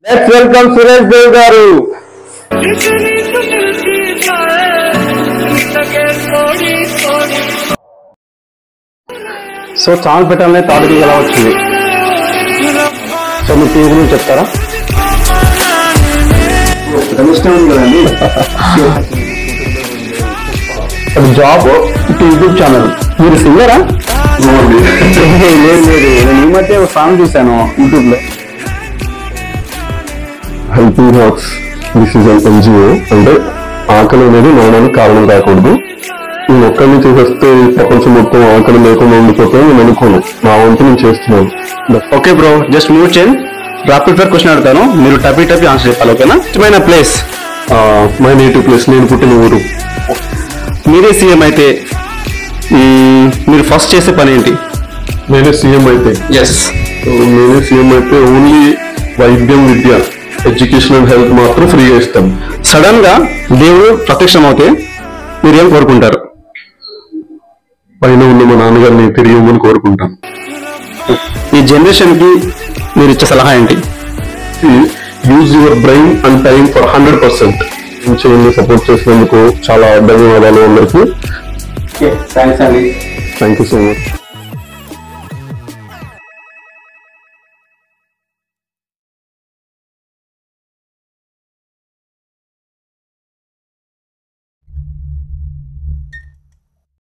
Let's welcome Suresh Dev గారు. So channel పెట్టాలనే thought ఎలా వచ్చింది? సో మీ టీవీ గురించి చెప్తారా? ఇష్టం ఉంది కదండి. అది జాబ్, యూట్యూబ్ ఛానల్. మీరు సింగరా? లేదు లేదు, నేను ఈ మధ్య ఒక సాంగ్ చూశాను యూట్యూబ్ లో. Helping hearts this is an NGO. అంటే ఆకలి అనేది మరణానికి కారణం కాకూడదు. నేను ఒక్కడిని చేసేస్తే ప్రపంచం మొత్తం ఆకలి లేకుండా ఉండిపోతే నేను అనుకోను. నా వంతు నేను చేస్తున్నాను. ఓకే బ్రో, జస్ట్ మూవ్ చేయండి. రాపిడ్ ఫైర్ క్వశ్చన్ అడుగుతాను, మీరు టపీ ఆన్సర్ చెప్పాలి. ఓకేనా? ఇష్టమైన ప్లేస్? మై నేటివ్ ప్లేస్, నేను పుట్టిన ఊరు. మీరే సీఎం అయితే మీరు ఫస్ట్ చేసే పని ఏంటి? నేనే సీఎం అయితే ఓన్లీ వైద్యం, విద్య, ఎడ్యుకేషన్ అండ్ హెల్త్ మాత్రం ఫ్రీగా ఇస్తాం. సడన్ గా దేవుడు ప్రత్యక్షం అవుతే మీరేం కోరుకుంటారు? పైన ఉన్న మా నాన్నగారిని తిరిగి ఇవ్వమని కోరుకుంటాం. ఈ జనరేషన్ కి మీరు ఇచ్చే సలహా ఏంటి? Use your brain and time for 100%. Support చేసినందుకు చాలా ధన్యవాదాలు అందరికీ. థ్యాంక్స్ అండి. Thank you so much.